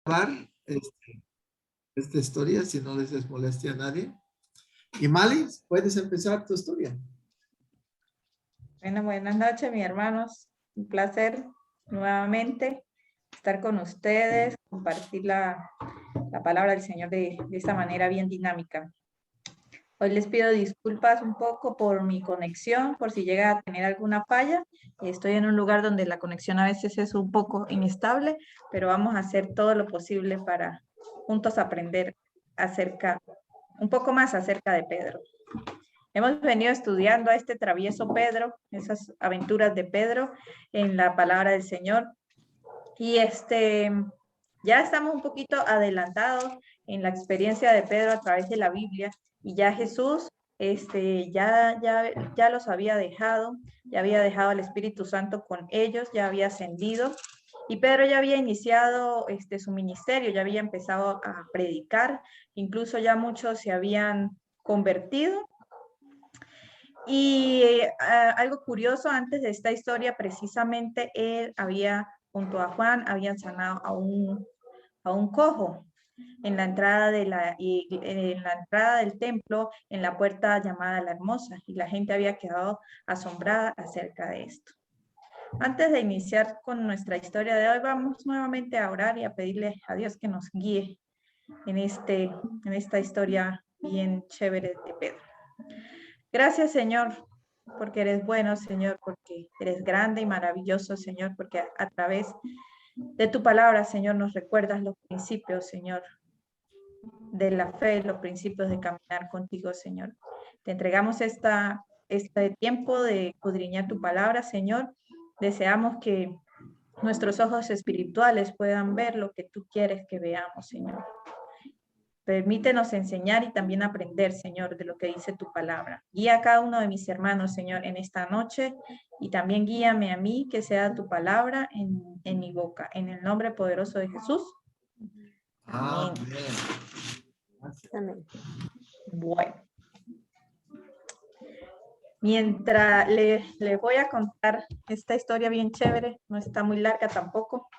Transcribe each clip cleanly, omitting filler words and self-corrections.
grabar esta historia, si no les es molestia a nadie. Y Mali, puedes empezar tu historia. Bueno, buenas noches, mis hermanos. Un placer nuevamente estar con ustedes, compartir la palabra del Señor de esta manera bien dinámica. Hoy les pido disculpas un poco por mi conexión, por si llega a tener alguna falla. Estoy en un lugar donde la conexión a veces es un poco inestable, pero vamos a hacer todo lo posible para juntos aprender un poco más acerca de Pedro. Hemos venido estudiando a este travieso Pedro, esas aventuras de Pedro en la palabra del Señor. Y ya estamos un poquito adelantados en la experiencia de Pedro a través de la Biblia. Y ya Jesús ya los había dejado, ya había dejado al Espíritu Santo con ellos, ya había ascendido. Y Pedro ya había iniciado su ministerio, ya había empezado a predicar, incluso ya muchos se habían convertido. Y algo curioso, antes de esta historia, precisamente él había, junto a Juan, habían sanado a un cojo en la entrada del templo, en la puerta llamada La Hermosa, y la gente había quedado asombrada acerca de esto. Antes de iniciar con nuestra historia de hoy, vamos nuevamente a orar y a pedirle a Dios que nos guíe en esta historia bien chévere de Pedro. Gracias, Señor, porque eres bueno, Señor, porque eres grande y maravilloso, Señor, porque a través de tu palabra, Señor, nos recuerdas los principios, Señor, de la fe, los principios de caminar contigo, Señor. Te entregamos este tiempo de escudriñar tu palabra, Señor. Deseamos que nuestros ojos espirituales puedan ver lo que tú quieres que veamos, Señor. Permítenos enseñar y también aprender, Señor, de lo que dice tu palabra. Guía a cada uno de mis hermanos, Señor, en esta noche y también guíame a mí, que sea tu palabra en mi boca. En el nombre poderoso de Jesús. Amén. Amén. Bueno. Mientras les voy a contar esta historia bien chévere, no está muy larga tampoco.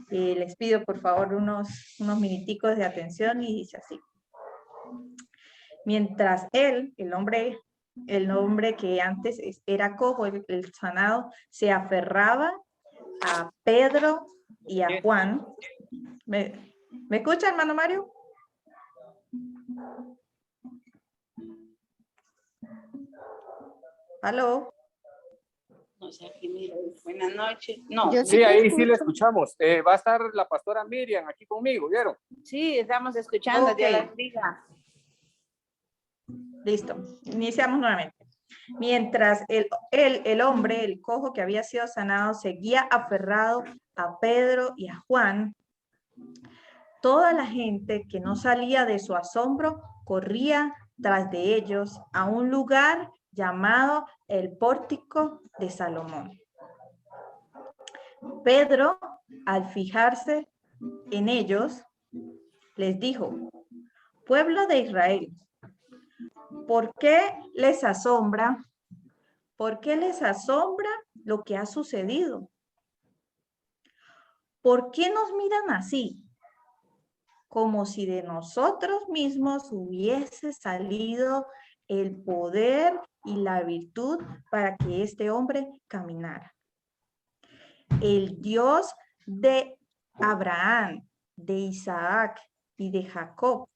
Les pido por favor unos minuticos de atención y dice así. Mientras él, el hombre que antes era cojo, el sanado, se aferraba a Pedro y a Juan. ¿Me escucha, hermano Mario? ¿Aló? No sé, aquí mira, buenas noches. No. Sí, ahí sí le escuchamos. Va a estar la pastora Miriam aquí conmigo, ¿vieron? Sí, estamos escuchando. Okay. Dios la bendiga. Listo, iniciamos nuevamente. Mientras el hombre, el cojo que había sido sanado, seguía aferrado a Pedro y a Juan, toda la gente que no salía de su asombro corría tras de ellos a un lugar llamado el Pórtico de Salomón. Pedro, al fijarse en ellos, les dijo: pueblo de Israel, ¿por qué les asombra? ¿Por qué les asombra lo que ha sucedido? ¿Por qué nos miran así? Como si de nosotros mismos hubiese salido el poder y la virtud para que este hombre caminara. El Dios de Abraham, de Isaac y de Jacob,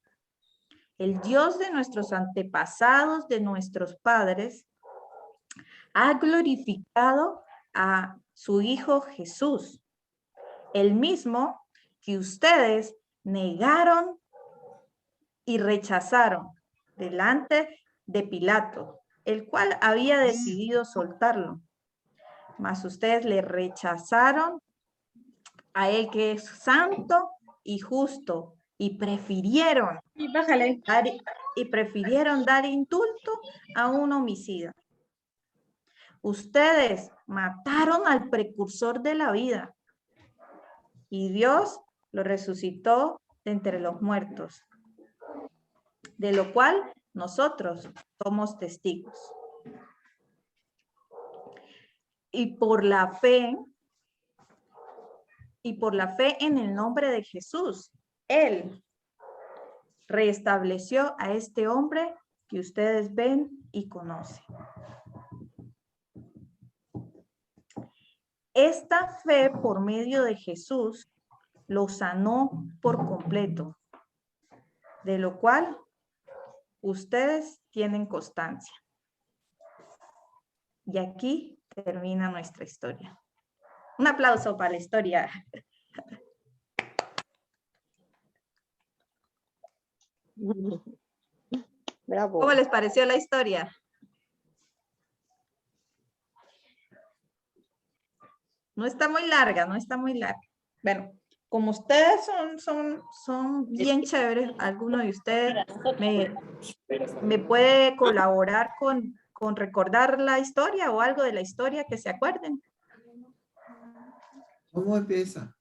el Dios de nuestros antepasados, de nuestros padres, ha glorificado a su Hijo Jesús, el mismo que ustedes negaron y rechazaron delante de Pilato, el cual había decidido soltarlo. Mas ustedes le rechazaron a él que es santo y justo y prefirieron dar indulto a un homicida. Ustedes mataron al precursor de la vida y Dios lo resucitó de entre los muertos, de lo cual nosotros somos testigos. Y por la fe y por la fe en el nombre de Jesús, Él restableció a este hombre que ustedes ven y conocen. Esta fe por medio de Jesús lo sanó por completo, de lo cual ustedes tienen constancia. Y aquí termina nuestra historia. Un aplauso para la historia. Bravo. ¿Cómo les pareció la historia? No está muy larga, no está muy larga. Bueno, como ustedes son bien chéveres, alguno de ustedes me puede colaborar con recordar la historia o algo de la historia que se acuerden. ¿Cómo empieza?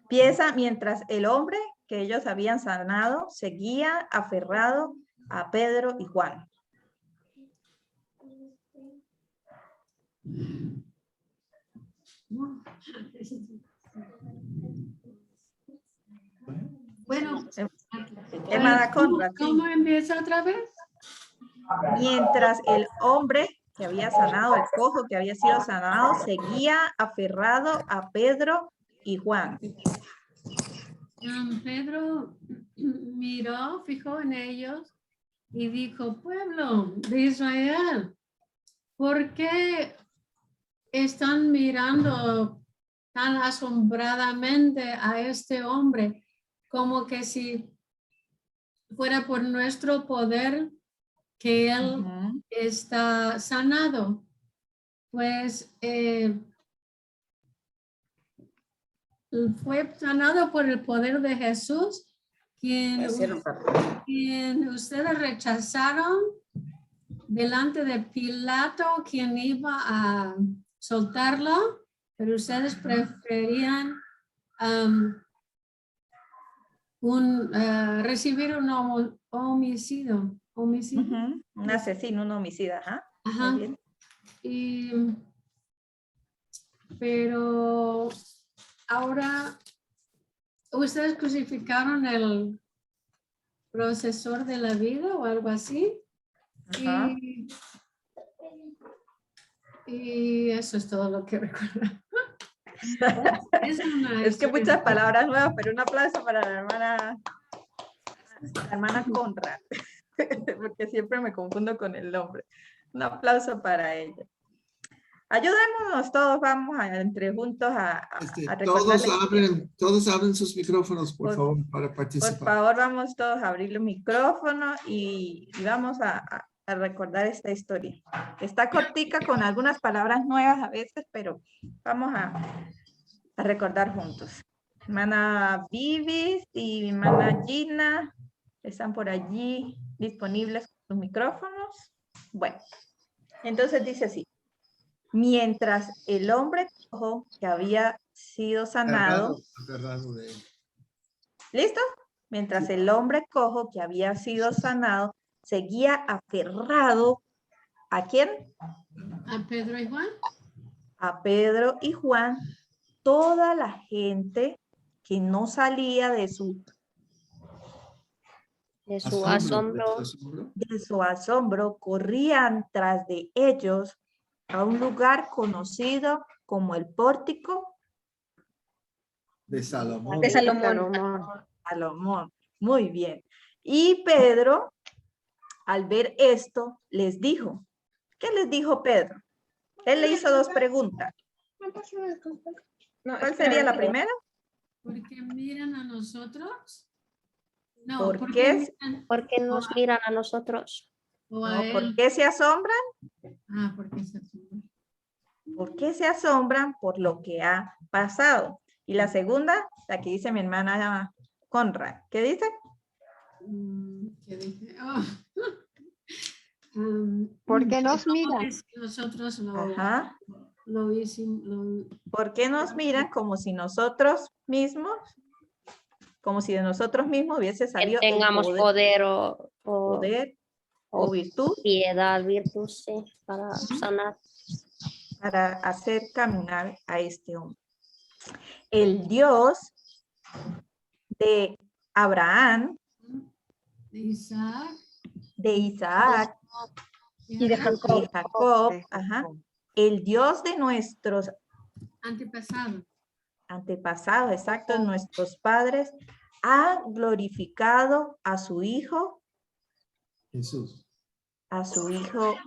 Empieza mientras el hombre que ellos habían sanado seguía aferrado a Pedro y Juan. Bueno, Hermana Conrad, sí. ¿cómo empieza otra vez? Mientras el hombre que había sanado, el cojo que había sido sanado, seguía aferrado a Pedro y Juan. Pedro miró, fijó en ellos y dijo, pueblo de Israel, ¿por qué están mirando tan asombradamente a este hombre como que si fuera por nuestro poder que él Ujú. está sanado? Pues fue sanado por el poder de Jesús, quien ustedes rechazaron delante de Pilato, quien iba a soltarlo, pero ustedes preferían recibir un homicidio. Ujú. Un asesino, un homicida. Ajá. Ajá. Muy bien. Pero ahora ustedes crucificaron el procesor de la vida o algo así. Ajá. Y eso es todo lo que recuerdo. Es que muchas palabras nuevas, pero un aplauso para la hermana Conrad, porque siempre me confundo con el nombre. Un aplauso para ella. Ayudémonos todos, vamos entre juntos a recordar la historia. Todos abren sus micrófonos, por favor, para Por participar. favor, vamos todos a abrir el micrófono y vamos a recordar esta historia. Está cortica con algunas palabras nuevas a veces, pero vamos a recordar juntos. Hermana Vivis y hermana Gina están por allí disponibles con sus micrófonos. Bueno, entonces dice así. Mientras el hombre cojo que había sido sanado. Agarrado de él. ¿Listo? Mientras el hombre cojo que había sido sanado seguía aferrado. ¿A quién? ¿A Pedro y Juan? A Pedro y Juan. Toda la gente que no salía de su asombro corrían tras de ellos a un lugar conocido como el pórtico De Salomón. De Salomón. Salomón. Muy bien. Y Pedro, al ver esto, les dijo. ¿Qué les dijo Pedro? Él le hizo dos preguntas. ¿Cuál sería la primera? ¿Por qué miran a nosotros? No, ¿Por qué? Porque nos miran a nosotros. O a No, él. ¿por qué se asombran? Porque se asombran. ¿Por qué se asombran por lo que ha pasado? Y la segunda, la que dice mi hermana Conrad. ¿Qué dice? ¿Qué dice? Porque nos como miran. que si nosotros Ajá. lo hicimos. ¿Por qué nos miran como si nosotros mismos, como si de nosotros mismos hubiese Que salido tengamos el poder o virtud piedad, virtud, sí, para sanar. para hacer caminar a este hombre? el Dios de Abraham, De Isaac. de Isaac, Y de de Jacob, ajá, el Dios de nuestros antepasado. antepasados, exacto, nuestros padres, ha glorificado a su Hijo Jesús.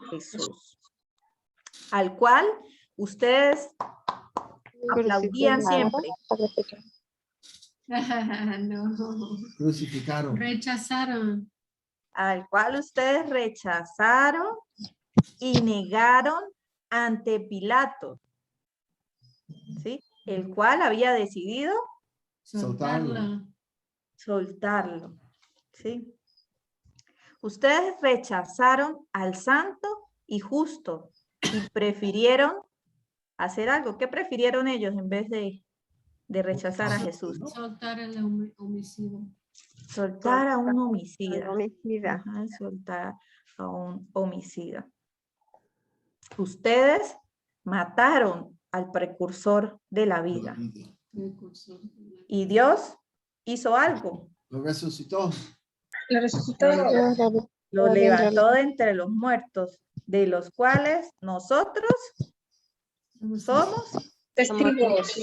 Jesús, al cual ustedes aplaudían siempre. No. Crucificaron. Rechazaron. Al cual ustedes rechazaron y negaron ante Pilato, ¿sí? El cual había decidido Soltarlo. soltarlo, ¿sí? Ustedes rechazaron al santo y justo y prefirieron hacer algo. ¿Qué prefirieron ellos en vez de rechazar a Jesús? Soltar el homicidio. Soltar a un homicida. Homicida. Ajá, soltar a un homicida. Ustedes mataron al precursor de la vida. Y Dios hizo algo. Lo resucitó. Lo resucitó. Lo levantó de entre los muertos, de los cuales nosotros somos testigos.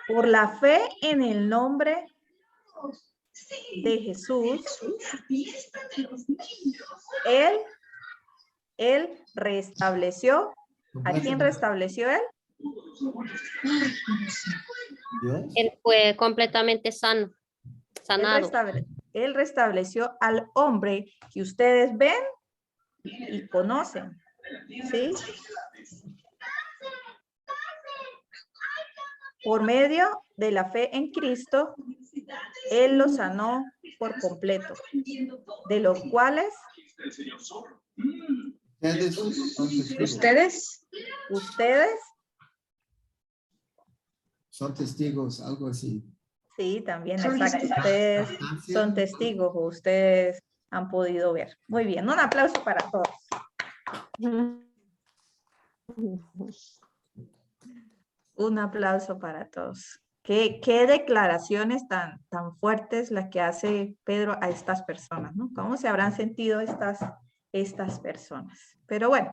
Por la fe en el nombre de Jesús, Él restableció. ¿A quién restableció Él? Dios. Él fue completamente sanado. Él restableció al hombre que ustedes ven y conocen, ¿sí? Por medio de la fe en Cristo, Él lo sanó por completo, de los cuales Ustedes ustedes, son testigos, algo así. sí, también, exacto, ustedes son testigos o ustedes han podido ver. Muy bien, un aplauso para todos. Un aplauso para todos. Qué declaraciones tan fuertes las que hace Pedro a estas personas, ¿no? ¿Cómo se habrán sentido estas personas? Pero bueno,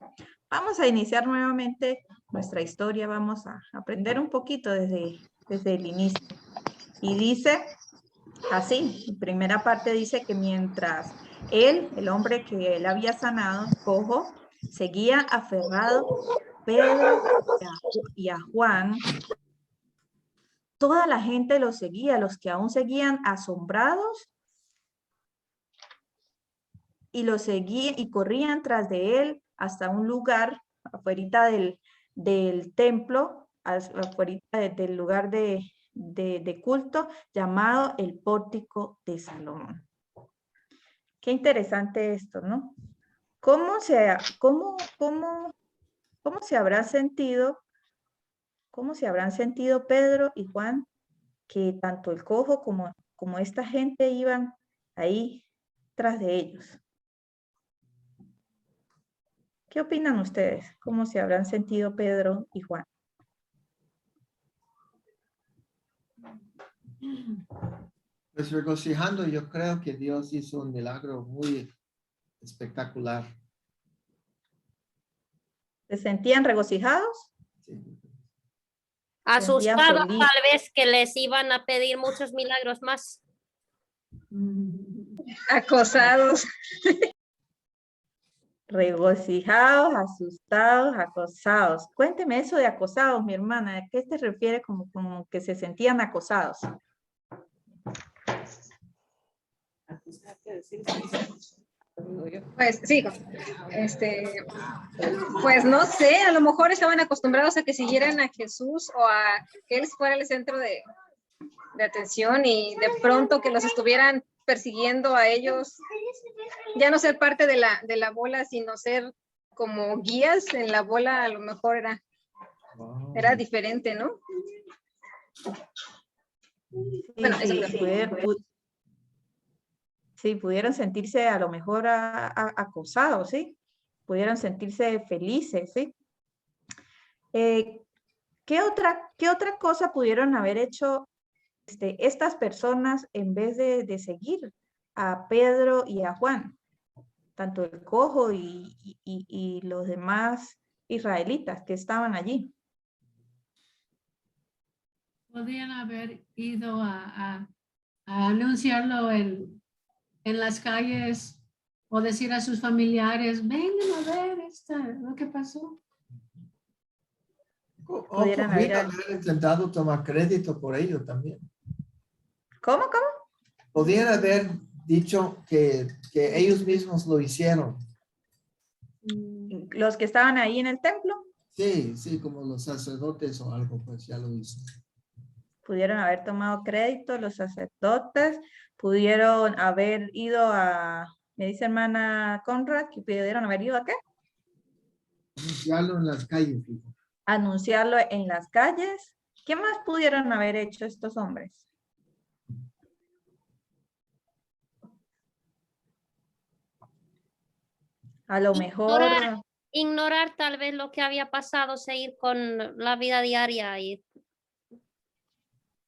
vamos a iniciar nuevamente nuestra historia. Vamos a aprender un poquito desde el inicio. Y dice así, en primera parte dice que mientras él, el hombre que él había sanado, cojo, seguía aferrado Pedro y a Juan, toda la gente lo seguía, los que aún seguían asombrados y lo seguían y corrían tras de él hasta un lugar afuera del templo, afuera del lugar de culto llamado el Pórtico de Salomón. Qué interesante esto, ¿no? ¿Cómo se habrán sentido Pedro y Juan que tanto el cojo como esta gente iban ahí tras de ellos? ¿Qué opinan ustedes? ¿Cómo se habrán sentido Pedro y Juan? Pues regocijando, yo creo que Dios hizo un milagro muy espectacular. ¿Se sentían regocijados? Sí. Asustados feliz. tal vez que les iban a pedir muchos milagros más. Acosados. Regocijados, asustados, acosados. Cuénteme eso de acosados, mi hermana. ¿A qué se refiere como que se sentían acosados? Pues sí, pues no sé, a lo mejor estaban acostumbrados a que siguieran a Jesús o a que Él fuera el centro de atención y de pronto que los estuvieran persiguiendo a ellos, ya no ser parte de la bola, sino ser como guías en la bola, a lo mejor era diferente, ¿no? Bueno, sí, pudieron sentirse a lo mejor acosados, ¿sí? Pudieron sentirse felices, ¿sí? ¿Qué otra cosa pudieron haber hecho estas personas en vez de seguir a Pedro y a Juan? Tanto el cojo y los demás israelitas que estaban allí. Podrían haber ido a anunciarlo en las calles o decir a sus familiares, vengan a ver lo que pasó. O Pudieran podrían haber- haber intentado tomar crédito por ello también. ¿Cómo? Podrían haber dicho que ellos mismos lo hicieron. Los que estaban ahí en el templo Sí, sí, como los sacerdotes o algo, pues ya lo hizo. pudieron haber tomado crédito, los sacerdotes pudieron haber ido me dice hermana Conrad, que pudieron haber ido a ¿qué? Anunciarlo en las calles, dijo. Anunciarlo en las calles. ¿Qué más pudieron haber hecho estos hombres? A lo mejor, Ignorar tal vez lo que había pasado, seguir con la vida diaria y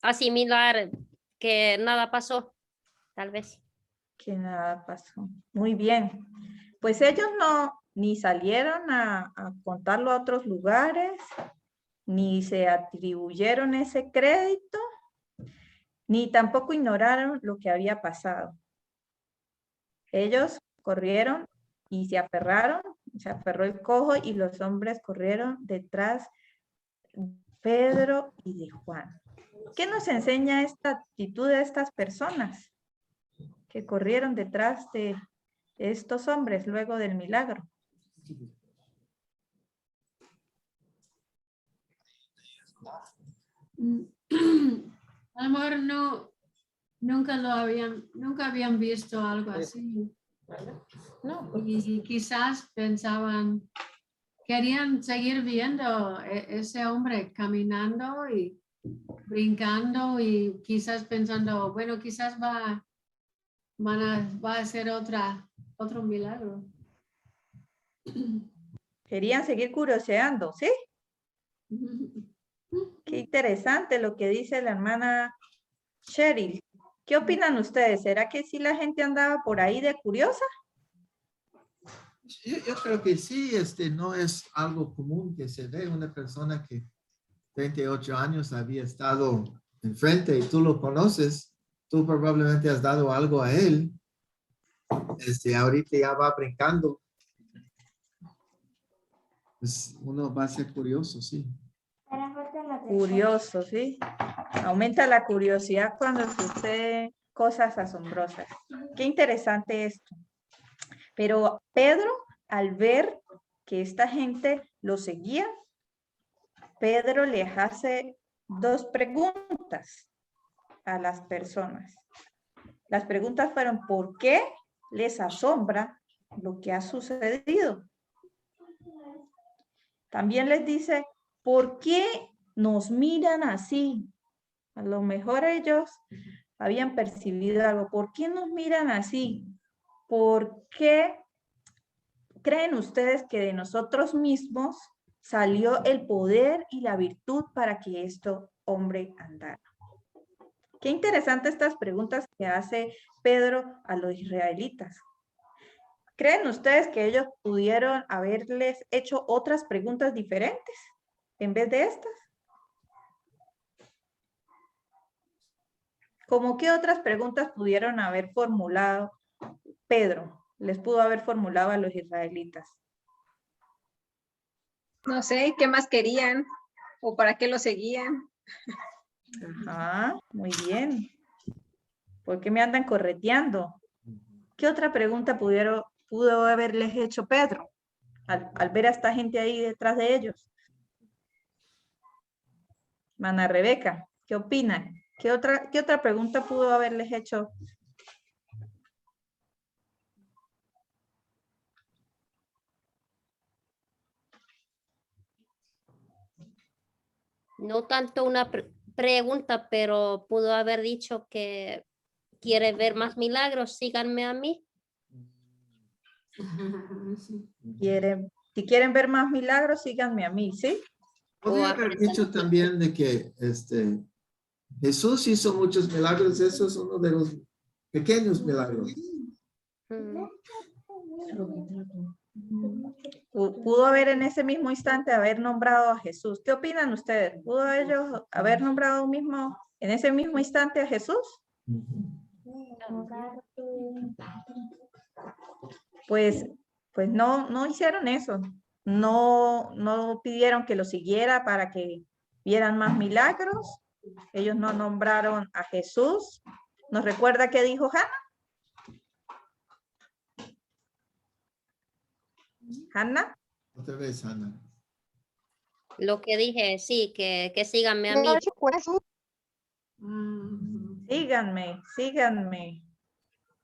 asimilar que nada pasó, tal vez. que nada pasó. Muy bien. Pues ellos ni salieron a contarlo a otros lugares, ni se atribuyeron ese crédito, ni tampoco ignoraron lo que había pasado. Ellos corrieron y se aferró el cojo y los hombres corrieron detrás de Pedro y de Juan. ¿Qué nos enseña esta actitud de estas personas que corrieron detrás de estos hombres luego del milagro? A lo mejor nunca habían visto algo así. No, Y quizás pensaban, querían seguir viendo ese hombre caminando y brincando y quizás pensando, bueno, quizás va a hacer otro milagro. querían seguir curioseando, ¿sí? Qué interesante lo que dice la hermana Cheryl. ¿Qué opinan ustedes? ¿Será que sí la gente andaba por ahí de curiosa? Yo creo que sí, no es algo común que se ve una persona que 38 años había estado enfrente y tú lo conoces, tú probablemente has dado algo a él, ahorita ya va brincando. Pues uno va a ser curioso, sí. Curioso, ¿sí? Aumenta la curiosidad cuando suceden cosas asombrosas. Qué interesante esto. Pero Pedro, al ver que esta gente lo seguía, Pedro les hace dos preguntas a las personas. Las preguntas fueron, ¿por qué les asombra lo que ha sucedido? También les dice, ¿por qué nos miran así? A lo mejor ellos habían percibido algo. ¿Por qué nos miran así? ¿Por qué creen ustedes que de nosotros mismos salió el poder y la virtud para que esto hombre andara? Qué interesante estas preguntas que hace Pedro a los israelitas. ¿Creen ustedes que ellos pudieron haberles hecho otras preguntas diferentes en vez de estas? ¿Cómo qué otras preguntas pudieron haber formulado Pedro? Les pudo haber formulado a los israelitas. No sé, ¿qué más querían? ¿O para qué lo seguían? Ajá, muy bien. ¿Por qué me andan correteando? ¿Qué otra pregunta pudo haberles hecho Pedro al ver a esta gente ahí detrás de ellos? Mana Rebeca, ¿qué opinan? ¿Qué otra pregunta pudo haberles hecho? No tanto una pregunta, pero pudo haber dicho que quiere ver más milagros, síganme a mí. Sí. Si quieren ver más milagros, síganme a mí, ¿sí? Podría haber dicho también de que Jesús hizo muchos milagros. Eso es uno de los pequeños milagros. Mm. Pudo haber en ese mismo instante haber nombrado a Jesús. ¿Qué opinan ustedes? ¿Pudo ellos haber nombrado en ese mismo instante a Jesús? Pues no hicieron eso. No pidieron que lo siguiera para que vieran más milagros. Ellos no nombraron a Jesús. ¿Nos recuerda qué dijo Hannah? Hannah. Otra vez, Ana. Lo que dije, sí, que síganme a mí.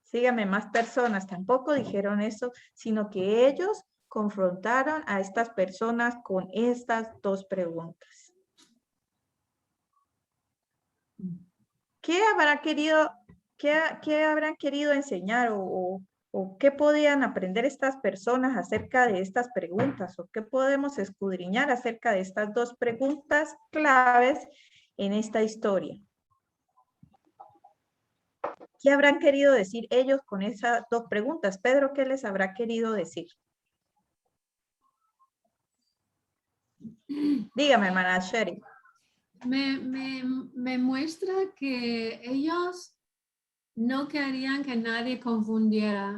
Síganme más personas. Tampoco dijeron eso, sino que ellos confrontaron a estas personas con estas dos preguntas. ¿Qué habrán querido enseñar o qué podían aprender estas personas acerca de estas preguntas? ¿O qué podemos escudriñar acerca de estas dos preguntas claves en esta historia? ¿Qué habrán querido decir ellos con esas dos preguntas? Pedro, ¿qué les habrá querido decir? Dígame, hermana Sherry. Me muestra que ellos no querían que nadie confundiera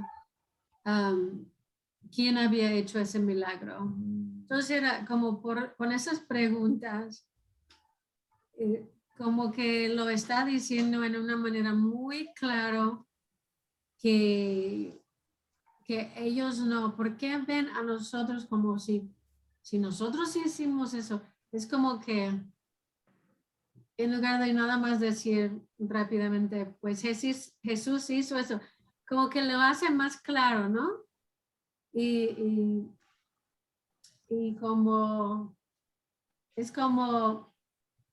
quién había hecho ese milagro. Entonces era como con esas preguntas, como que lo está diciendo en una manera muy clara que ellos no, ¿por qué ven a nosotros como si nosotros hicimos eso? Es como que en lugar de nada más decir rápidamente, pues Jesús hizo eso, como que lo hace más claro, ¿no? Y como, es como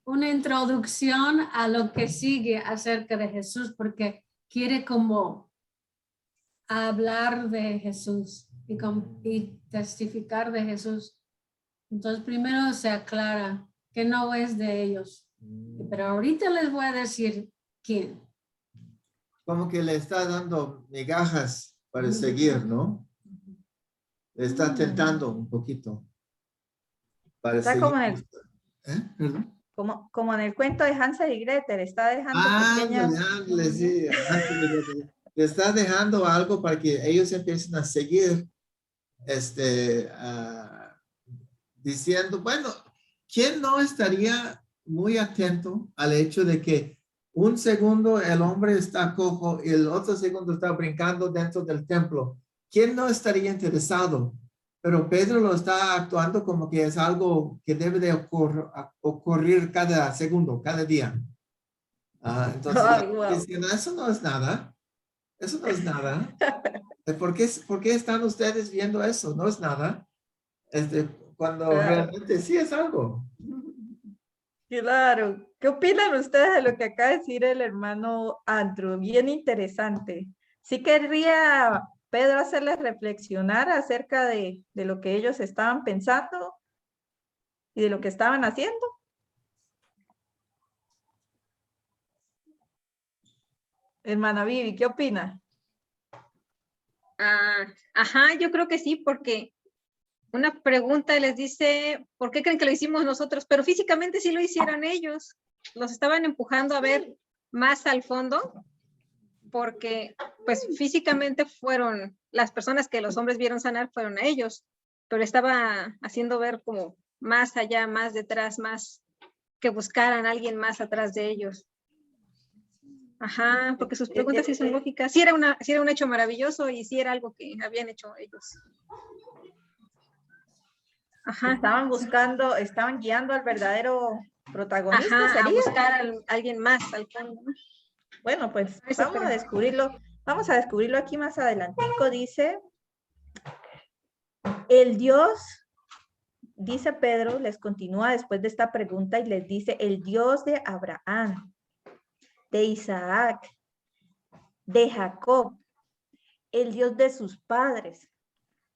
una introducción a lo que sigue acerca de Jesús, porque quiere como hablar de Jesús y testificar de Jesús. Entonces primero se aclara que no es de ellos. Pero ahorita les voy a decir quién. Como que le está dando migajas para seguir, ¿no? Le está tentando un poquito. Para Está seguir. ¿Perdón? como en el cuento de Hansel y Gretel, está dejando pequeñas... Ándale, sí. Le está dejando algo para que ellos empiecen a seguir diciendo, bueno, ¿quién no estaría muy atento al hecho de que un segundo el hombre está cojo y el otro segundo está brincando dentro del templo? ¿Quién no estaría interesado? Pero Pedro lo está actuando como que es algo que debe de ocurrir cada segundo, cada día. Entonces, Ay, wow. diciendo, eso no es nada. Eso no es nada. ¿Por qué están ustedes viendo eso? No es nada. Cuando realmente sí es algo. Claro. ¿Qué opinan ustedes de lo que acaba de decir el hermano Andrew? Bien interesante. Sí querría Pedro hacerles reflexionar acerca de lo que ellos estaban pensando y de lo que estaban haciendo. Hermana Vivi, ¿qué opina? Ajá, yo creo que sí, porque una pregunta les dice, ¿por qué creen que lo hicimos nosotros? Pero físicamente sí lo hicieron ellos. Los estaban empujando a ver más al fondo, porque pues físicamente fueron las personas que los hombres vieron sanar, fueron a ellos, pero estaba haciendo ver como más allá, más detrás, más que buscaran a alguien más atrás de ellos. Ajá, porque sus preguntas sí son lógicas. Sí era un hecho maravilloso y sí era algo que habían hecho ellos. Ajá, estaban guiando al verdadero protagonista, Ajá, ¿sería? a buscar a alguien más al fondo. Bueno, pues Eso vamos a creo. descubrirlo. Vamos a descubrirlo aquí más adelantico. Dice, el Dios, dice Pedro, les continúa después de esta pregunta y les dice, el Dios de Abraham, de Isaac, de Jacob, el Dios de sus padres,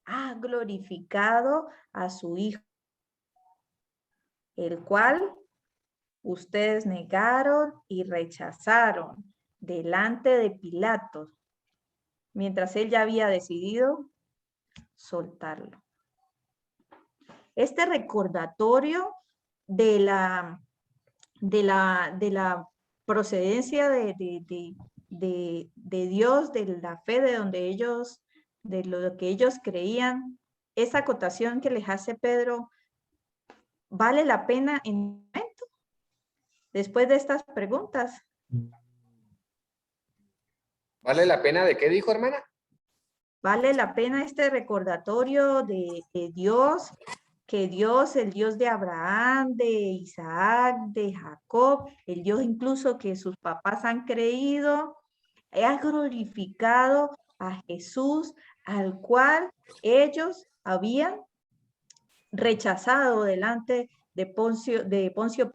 ha glorificado a su Hijo. el cual ustedes negaron y rechazaron delante de Pilato, mientras él ya había decidido soltarlo. Este recordatorio de la procedencia de Dios, de la fe de donde ellos, de lo que ellos creían, esa acotación que les hace Pedro, ¿vale la pena en el momento? Después de estas preguntas. ¿Vale la pena de qué dijo, hermana? ¿Vale la pena este recordatorio de Dios? Que Dios, el Dios de Abraham, de Isaac, de Jacob, el Dios incluso que sus papás han creído, ha glorificado a Jesús, al cual ellos habían rechazado delante de Poncio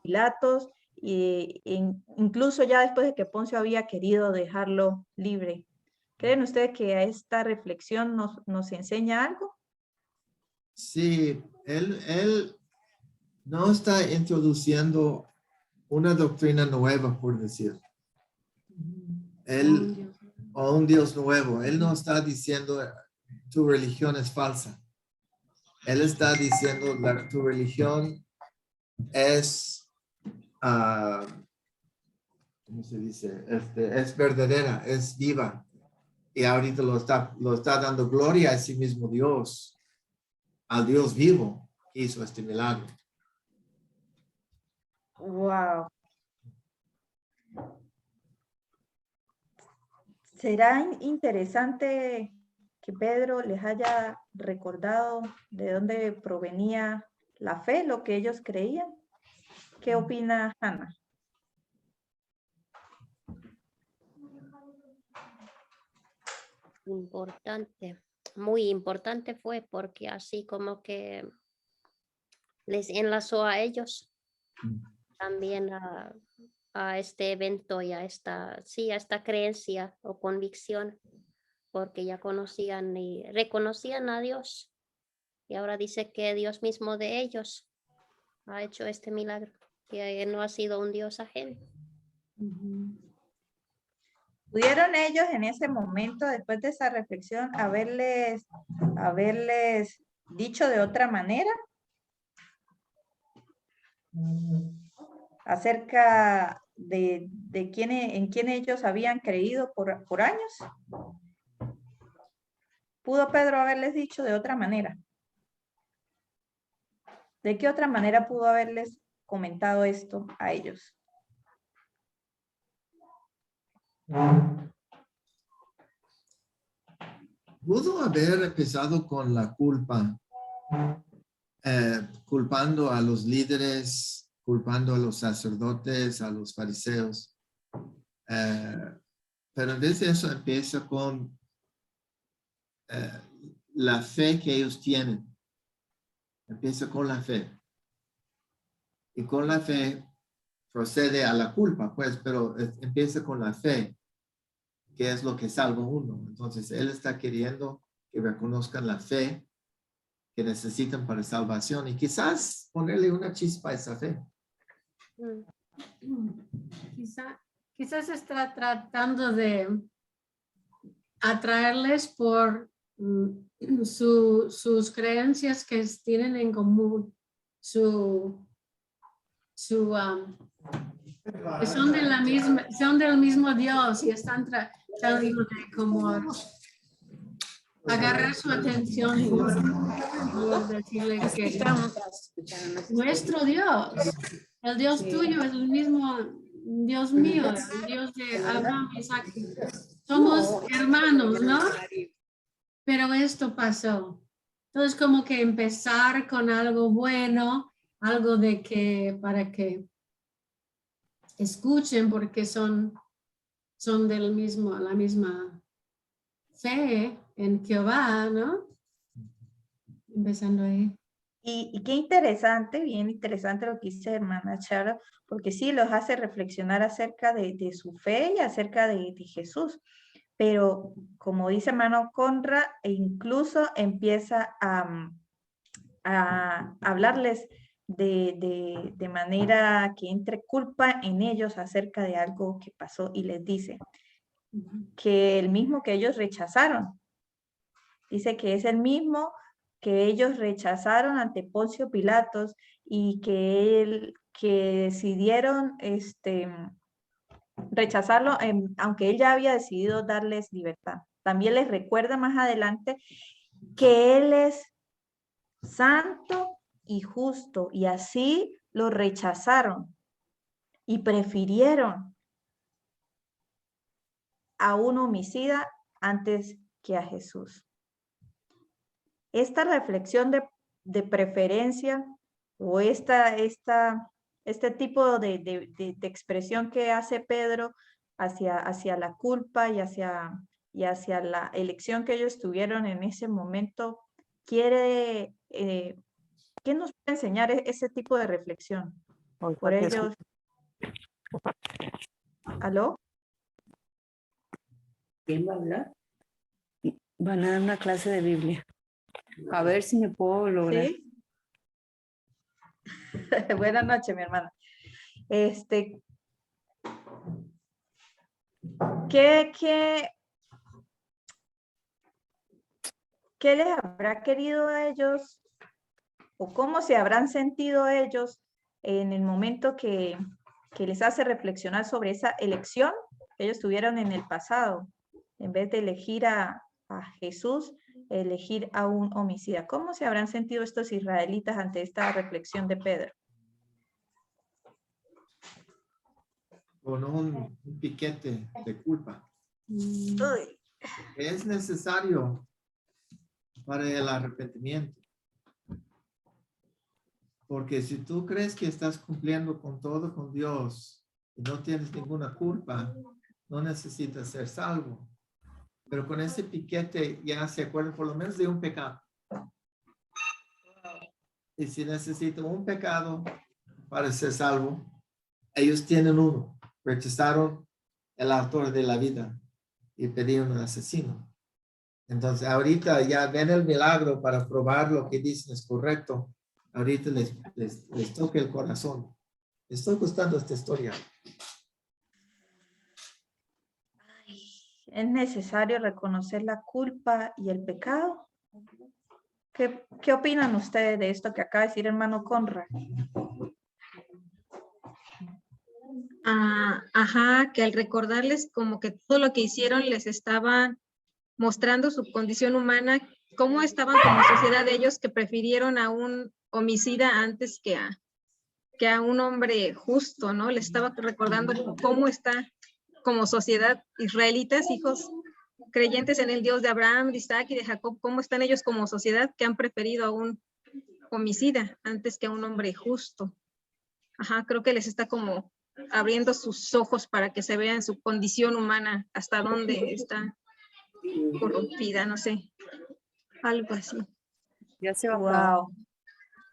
Pilatos, incluso ya después de que Poncio había querido dejarlo libre. ¿Creen ustedes que esta reflexión nos enseña algo? Sí, él no está introduciendo una doctrina nueva, por decir. O un Dios nuevo. Él no está diciendo tu religión es falsa. Él está diciendo tu religión es, ¿cómo se dice? Es verdadera, es viva. Y ahorita lo está dando gloria a sí mismo Dios, al Dios vivo que hizo este milagro. Wow. Será interesante que Pedro les haya recordado de dónde provenía la fe, lo que ellos creían. ¿Qué opina Hannah? Importante, muy importante fue porque así como que les enlazó a ellos también a este evento y a esta creencia o convicción, porque ya conocían y reconocían a Dios. Y ahora dice que Dios mismo de ellos ha hecho este milagro, que no ha sido un Dios ajeno. ¿Pudieron ellos en ese momento, después de esa reflexión, haberles dicho de otra manera acerca de en quién ellos habían creído por años? ¿Pudo Pedro haberles dicho de otra manera? ¿De qué otra manera pudo haberles comentado esto a ellos? Pudo haber empezado con la culpa, culpando a los líderes, culpando a los sacerdotes, a los fariseos. Pero en vez de eso empieza con la fe que ellos tienen. Empieza con la fe. Y con la fe procede a la culpa, pues, pero empieza con la fe, que es lo que salva a uno. Entonces, él está queriendo que reconozcan la fe que necesitan para salvación y quizás ponerle una chispa a esa fe. Quizás está tratando de atraerles por sus creencias que tienen en común, que son del mismo Dios y están tratando de como agarrar su atención y decirle que nuestro Dios, el Dios tuyo es el mismo Dios mío, el Dios de Abraham, Isaac. Somos hermanos, ¿no? Pero esto pasó. Entonces, como que empezar con algo bueno, algo de que para que escuchen porque son la misma fe en Jehová, ¿no? Empezando ahí. Y qué interesante, bien interesante lo que dice hermana Chara, porque sí los hace reflexionar acerca de su fe y acerca de Jesús. Pero como dice hermano Conrad, e incluso empieza a hablarles de manera que entre culpa en ellos acerca de algo que pasó y les dice que el mismo que ellos rechazaron. Dice que es el mismo que ellos rechazaron ante Poncio Pilatos y que decidieron rechazarlo, aunque él ya había decidido darles libertad. También les recuerda más adelante que él es santo y justo, y así lo rechazaron y prefirieron a un homicida antes que a Jesús. Esta reflexión de preferencia o este tipo de expresión que hace Pedro hacia la culpa y hacia la elección que ellos tuvieron en ese momento, ¿qué nos puede enseñar ese tipo de reflexión? Por ellos. ¿Aló? ¿Quién va a hablar? Van a dar una clase de Biblia. A ver si me puedo lograr. ¿Sí? Buenas noches, mi hermana. ¿Qué les habrá querido a ellos o cómo se habrán sentido ellos en el momento que les hace reflexionar sobre esa elección que ellos tuvieron en el pasado? En vez de elegir a Jesús, elegir a un homicida. ¿Cómo se habrán sentido estos israelitas ante esta reflexión de Pedro? Con un piquete de culpa. Uy. Es necesario para el arrepentimiento. Porque si tú crees que estás cumpliendo con todo con Dios y no tienes ninguna culpa, no necesitas ser salvo. Pero con ese piquete ya se acuerdan por lo menos de un pecado. Y si necesitan un pecado para ser salvo, ellos tienen uno. Rechazaron el autor de la vida y pedieron un asesino. Entonces ahorita ya ven el milagro para probar lo que dicen es correcto. Ahorita les toca el corazón. Estoy gustando esta historia. ¿Es necesario reconocer la culpa y el pecado? ¿Qué opinan ustedes de esto que acaba de decir hermano Conrad? Ajá, que al recordarles como que todo lo que hicieron les estaba mostrando su condición humana, cómo estaban como sociedad ellos que prefirieron a un homicida antes que a un hombre justo, ¿no? Les estaba recordando cómo está como sociedad israelitas, hijos creyentes en el Dios de Abraham, de Isaac y de Jacob, cómo están ellos como sociedad que han preferido a un homicida antes que a un hombre justo. Ajá, creo que les está como abriendo sus ojos para que se vean su condición humana, hasta dónde está corrompida, no sé, algo así. Ya se va a acabar. Wow,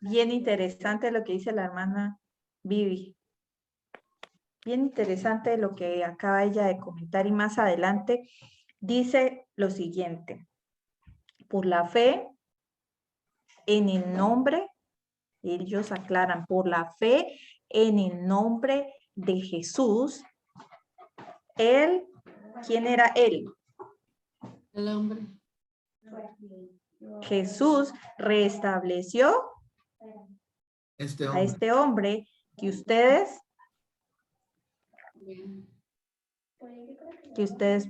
bien interesante lo que dice la hermana Vivi. Bien interesante lo que acaba ella de comentar y más adelante dice lo siguiente. Por la fe en el nombre, ellos aclaran, por la fe en el nombre de Jesús, él, ¿quién era él? El hombre. Jesús restableció a este hombre que ustedes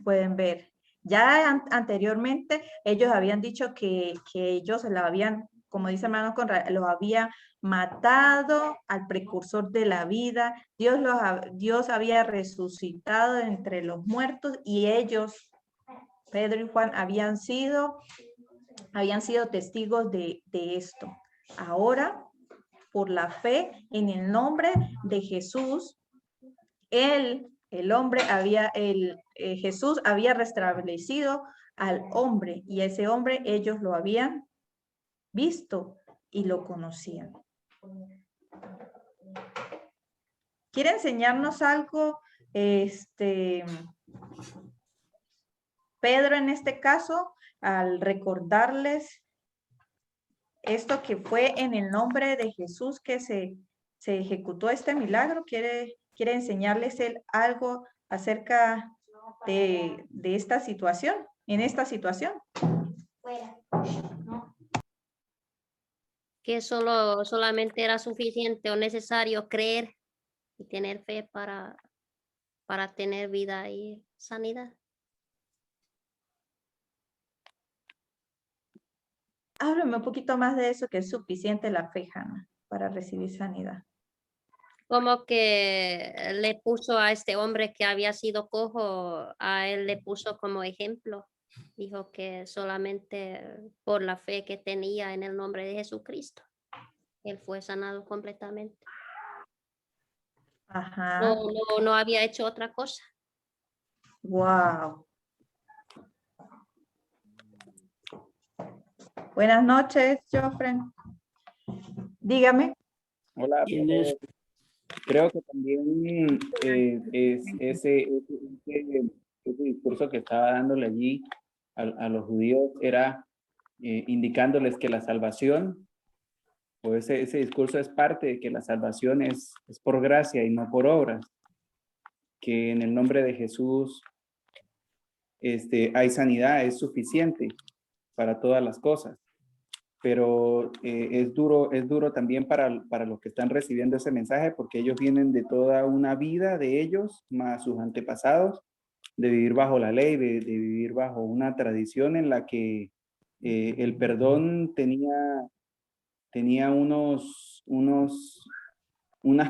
pueden ver. Ya anteriormente ellos habían dicho que ellos lo habían, como dice hermano Conrad, lo había matado al precursor de la vida. Dios había resucitado entre los muertos y ellos, Pedro y Juan, habían sido testigos de esto. Ahora, por la fe en el nombre de Jesús, Jesús había restablecido al hombre y ese hombre ellos lo habían visto y lo conocían. ¿Quiere enseñarnos algo Pedro en este caso al recordarles esto que fue en el nombre de Jesús que se ejecutó este milagro, quiere enseñarles él algo acerca de esta situación, en esta situación. Que solamente era suficiente o necesario creer y tener fe para tener vida y sanidad. Háblame un poquito más de eso, que es suficiente la fe, Hannah, para recibir sanidad. Como que le puso a este hombre que había sido cojo, a él le puso como ejemplo. Dijo que solamente por la fe que tenía en el nombre de Jesucristo, él fue sanado completamente. Ajá. No había hecho otra cosa. Wow. Buenas noches, Joffrey. Dígame. Hola, creo que también ese discurso que estaba dándole allí a los judíos era indicándoles que la salvación, o ese discurso es parte de que la salvación es por gracia y no por obras, que en el nombre de Jesús hay sanidad, es suficiente para todas las cosas. Pero es duro también para los que están recibiendo ese mensaje, porque ellos vienen de toda una vida de ellos, más sus antepasados, de vivir bajo la ley, de vivir bajo una tradición en la que el perdón tenía unas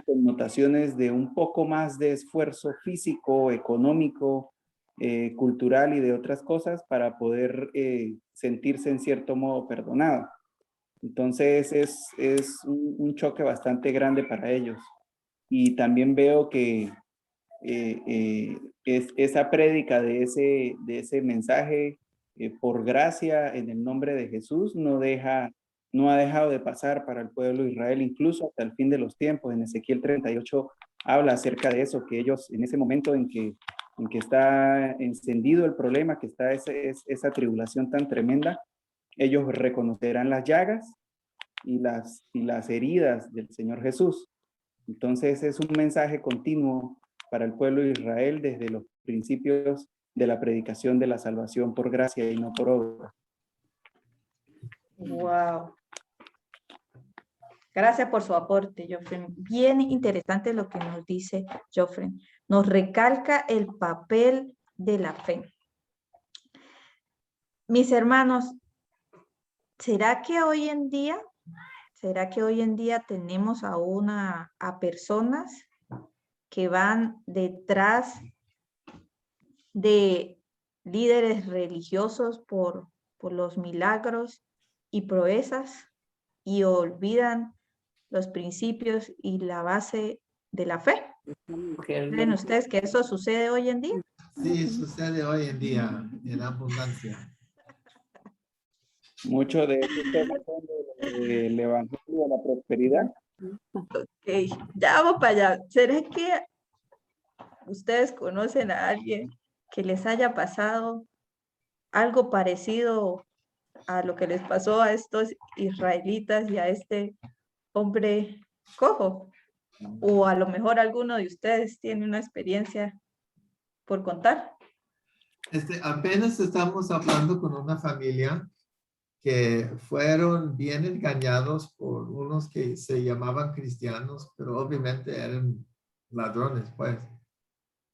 connotaciones de un poco más de esfuerzo físico, económico, cultural y de otras cosas para poder sentirse en cierto modo perdonado. Entonces es un choque bastante grande para ellos. Y también veo que esa prédica de ese mensaje por gracia en el nombre de Jesús no ha dejado de pasar para el pueblo de Israel, incluso hasta el fin de los tiempos. En Ezequiel 38 habla acerca de eso, que ellos en ese momento en que está encendido el problema, que está esa tribulación tan tremenda, ellos reconocerán las llagas y las heridas del Señor Jesús. Entonces es un mensaje continuo para el pueblo de Israel desde los principios de la predicación de la salvación por gracia y no por obra. Wow. Gracias por su aporte, Joffrey. Bien interesante lo que nos dice Joffrey. Nos recalca el papel de la fe. Mis hermanos, ¿será que hoy en día tenemos a personas que van detrás de líderes religiosos por los milagros y proezas y olvidan los principios y la base de la fe? ¿Creen ustedes que eso sucede hoy en día? Sí, sucede hoy en día en abundancia. Mucho de estos temas son del evangelio de la prosperidad. Ok, ya vamos para allá. ¿Será que ustedes conocen a alguien que les haya pasado algo parecido a lo que les pasó a estos israelitas y a este hombre cojo? O a lo mejor alguno de ustedes tiene una experiencia por contar. Apenas estamos hablando con una familia que fueron bien engañados por unos que se llamaban cristianos, pero obviamente eran ladrones, pues.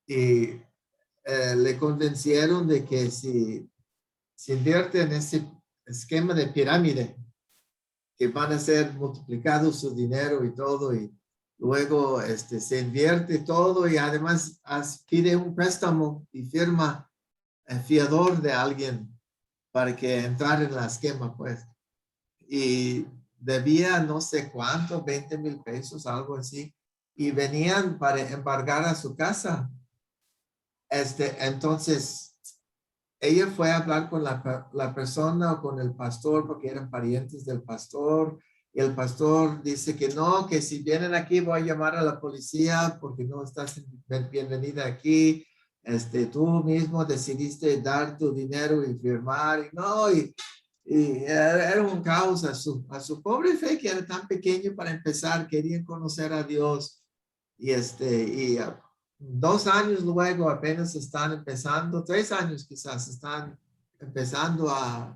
Y le convencieron de que si invierte en ese esquema de pirámide, que van a ser multiplicados su dinero y todo, y luego se invierte todo y además pide un préstamo y firma el fiador de alguien para que entrar en la esquema, pues. Y debía no sé cuánto, 20,000 pesos, algo así, y venían para embargar a su casa. Entonces, ella fue a hablar con la persona o con el pastor, porque eran parientes del pastor, y el pastor dice que no, que si vienen aquí voy a llamar a la policía porque no estás bienvenida aquí. Tú mismo decidiste dar tu dinero y firmar, y Y era un caos a su pobre fe, que era tan pequeño para empezar, querían conocer a Dios. Y 2 años luego apenas están empezando, 3 años quizás, están empezando a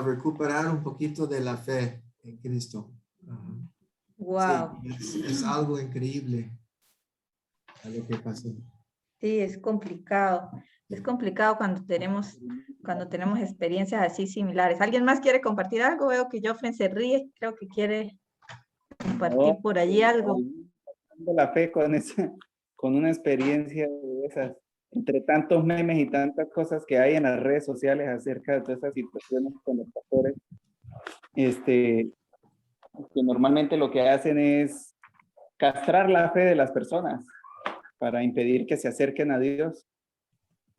recuperar un poquito de la fe en Cristo. Wow. Sí, es algo increíble a lo que pasó. Sí, es complicado. Es complicado cuando tenemos experiencias así similares. ¿Alguien más quiere compartir algo? Veo que Joffrey se ríe. Creo que quiere compartir No, por allí algo. la fe con una experiencia de esas, entre tantos memes y tantas cosas que hay en las redes sociales acerca de todas esas situaciones con los pastores, que normalmente lo que hacen es castrar la fe de las personas para impedir que se acerquen a Dios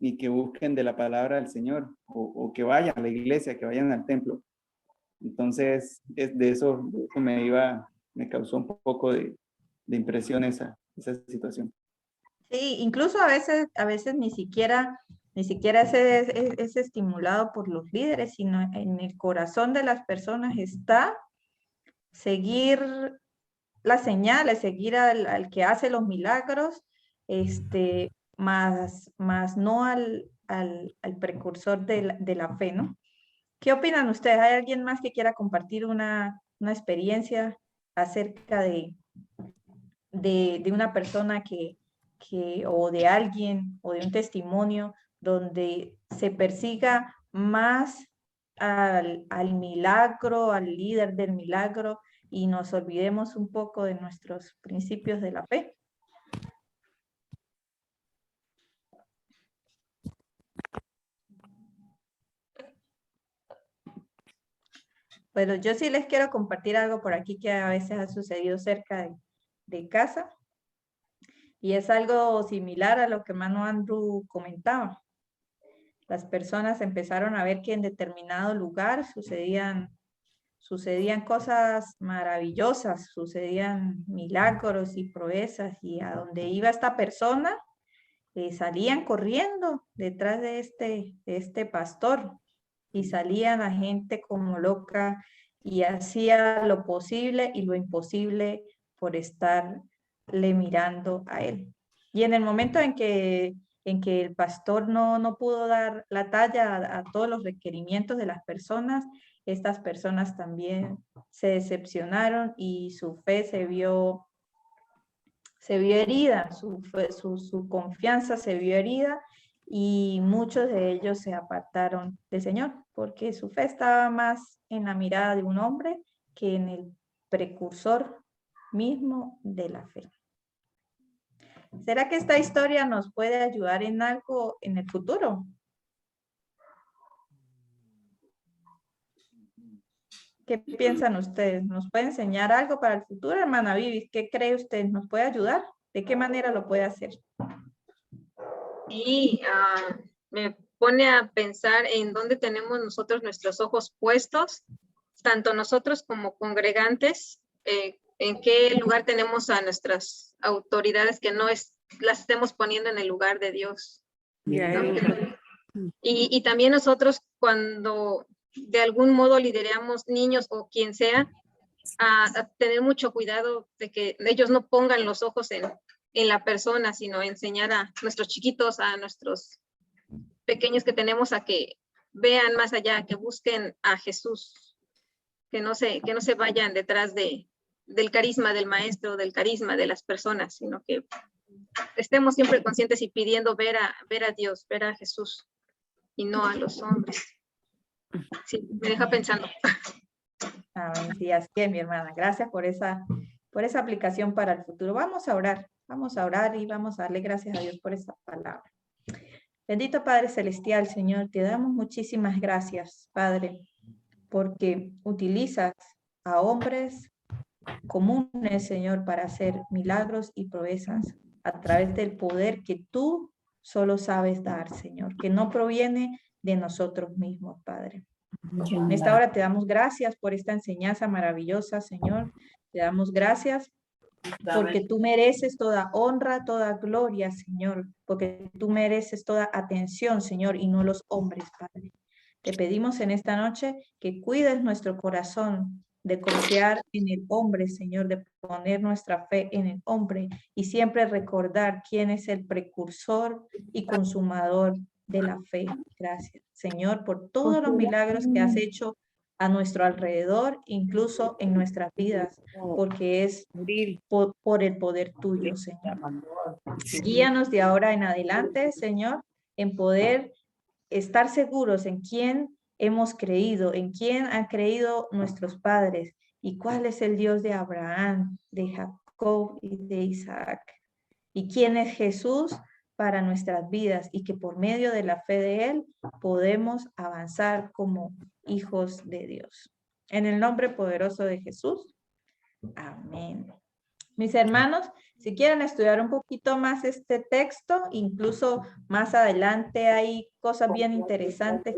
y que busquen de la palabra del Señor, o que vayan a la iglesia, que vayan al templo. Entonces, de eso me causó un poco de impresión esa situación. Sí, incluso a veces ni siquiera es estimulado por los líderes, sino en el corazón de las personas está seguir las señales, seguir al que hace los milagros, más no al precursor de la fe, ¿no? ¿Qué opinan ustedes? ¿Hay alguien más que quiera compartir una experiencia acerca de una persona o de alguien, o de un testimonio donde se persiga más al milagro, al líder del milagro, y nos olvidemos un poco de nuestros principios de la fe? Pero yo sí les quiero compartir algo por aquí que a veces ha sucedido cerca de casa, y es algo similar a lo que hermano Andrew comentaba. Las personas empezaron a ver que en determinado lugar sucedían cosas maravillosas, sucedían milagros y proezas, y a donde iba esta persona, salían corriendo detrás de este pastor, y salían la gente como loca y hacía lo posible y lo imposible por estarle mirando a él. Y en el momento en que el pastor no pudo dar la talla a todos los requerimientos de las personas, estas personas también se decepcionaron y su fe se vio herida, su confianza se vio herida, y muchos de ellos se apartaron del Señor, porque su fe estaba más en la mirada de un hombre que en el precursor mismo de la fe. ¿Será que esta historia nos puede ayudar en algo en el futuro? ¿Qué piensan ustedes? ¿Nos puede enseñar algo para el futuro, hermana Vivi? ¿Qué cree usted? ¿Nos puede ayudar? ¿De qué manera lo puede hacer? Y me pone a pensar en dónde tenemos nosotros nuestros ojos puestos, tanto nosotros como congregantes, en qué lugar tenemos a nuestras autoridades, que no las estemos poniendo en el lugar de Dios. ¿No? Y también nosotros, cuando de algún modo lideramos niños o quien sea, a tener mucho cuidado de que ellos no pongan los ojos en la persona, sino enseñar a nuestros chiquitos, a nuestros pequeños que tenemos, a que vean más allá, que busquen a Jesús, que no se vayan detrás del carisma del maestro, del carisma de las personas, sino que estemos siempre conscientes y pidiendo ver a Dios, ver a Jesús, y no a los hombres. Sí, me deja pensando. Amén, sí, así es, mi hermana. Gracias por esa aplicación para el futuro. Vamos a orar y vamos a darle gracias a Dios por esa palabra. Bendito Padre Celestial, Señor, te damos muchísimas gracias, Padre, porque utilizas a hombres comunes, Señor, para hacer milagros y proezas a través del poder que tú solo sabes dar, Señor, que no proviene de nosotros mismos, Padre. En esta hora te damos gracias por esta enseñanza maravillosa, Señor. Te damos gracias porque tú mereces toda honra, toda gloria, Señor, porque tú mereces toda atención, Señor, y no los hombres, Padre. Te pedimos en esta noche que cuides nuestro corazón de confiar en el hombre, Señor, de poner nuestra fe en el hombre y siempre recordar quién es el precursor y consumador de la fe. Gracias, Señor, por todos los milagros que has hecho a nuestro alrededor, incluso en nuestras vidas, porque es por el poder tuyo, Señor. Guíanos de ahora en adelante, Señor, en poder estar seguros en quién hemos creído, en quién han creído nuestros padres y cuál es el Dios de Abraham, de Jacob y de Isaac. Y quién es Jesús para nuestras vidas y que por medio de la fe de Él podemos avanzar como hijos de Dios. En el nombre poderoso de Jesús. Amén. Mis hermanos, si quieren estudiar un poquito más este texto, incluso más adelante hay cosas bien interesantes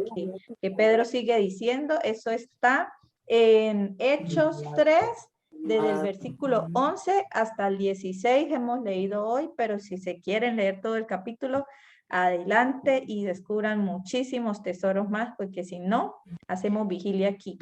que Pedro sigue diciendo. Eso está en Hechos 3, desde el versículo 11 hasta el 16 hemos leído hoy, pero si se quieren leer todo el capítulo, adelante y descubran muchísimos tesoros más, porque si no, hacemos vigilia aquí.